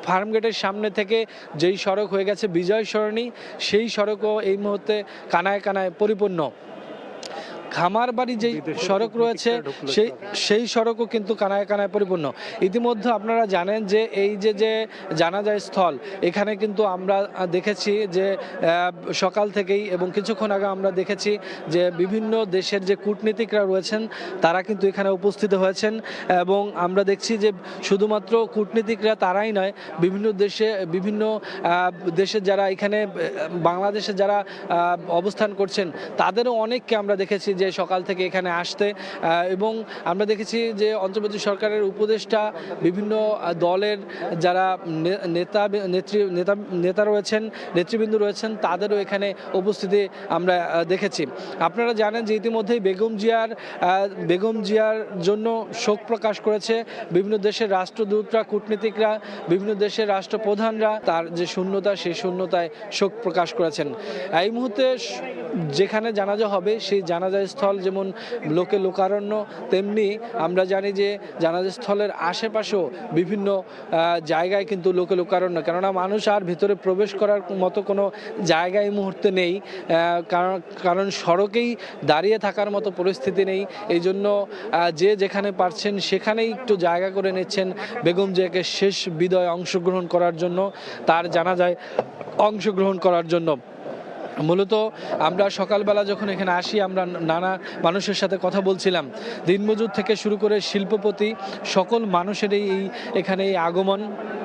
ফার্মগেটের সামনে থেকে যেই সড়ক হয়ে গেছে বিজয় সরণি, সেই সড়কও এই মুহূর্তে কানায় কানায় পরিপূর্ণ। খামারবাড়ি যেই সড়ক রয়েছে সেই সড়কও কিন্তু কানায় কানায় পরিপূর্ণ। ইতিমধ্যে আপনারা জানেন যে এই যে জানাজা স্থল, এখানে কিন্তু আমরা দেখেছি যে সকাল থেকেই এবং কিছুক্ষণ আগে আমরা দেখেছি যে বিভিন্ন দেশের যে কূটনীতিকরা রয়েছেন তারা কিন্তু এখানে উপস্থিত হয়েছেন, এবং আমরা দেখছি যে শুধুমাত্র কূটনীতিকরা তারাই নয়, বিভিন্ন দেশের যারা এখানে বাংলাদেশে যারা অবস্থান করছেন তাদেরও অনেককে আমরা দেখেছি যে সকাল থেকে এখানে আসতে, এবং আমরা দেখেছি যে অন্তর্বর্তী সরকারের উপদেষ্টা, বিভিন্ন দলের যারা নেতা রয়েছেন, নেতৃবৃন্দ রয়েছেন, তাদেরও এখানে উপস্থিতি আমরা দেখেছি। আপনারা জানেন যে ইতিমধ্যেই বেগম জিয়ার জন্য শোক প্রকাশ করেছে বিভিন্ন দেশের রাষ্ট্রদূতরা, কূটনীতিকরা, বিভিন্ন দেশের রাষ্ট্রপ্রধানরা। তার যে শূন্যতা, সেই শূন্যতায় শোক প্রকাশ করেছেন। এই মুহূর্তে যেখানে জানাজা হবে সেই জানাজা স্থল যেমন লোকে লোকারণ্য, তেমনি আমরা জানি যে জানাজা স্থলের আশেপাশেও বিভিন্ন জায়গায় কিন্তু লোকে লোকারণ্য, কেননা মানুষ আর ভিতরে প্রবেশ করার মতো কোনো জায়গা এই মুহূর্তে নেই, কারণ সড়কেই দাঁড়িয়ে থাকার মতো পরিস্থিতি নেই। এই জন্য যে যেখানে পারছেন সেখানেই একটু জায়গা করে নিচ্ছেন বেগম জিয়াকে শেষ বিদায় অংশগ্রহণ করার জন্য, তার জানাজায় অংশগ্রহণ করার জন্য। মূলত আমরা সকালবেলা যখন এখানে আসি, আমরা নানা মানুষের সাথে কথা বলছিলাম, দিনমজুর থেকে শুরু করে শিল্পপতি সকল মানুষেরই এখানে আগমন।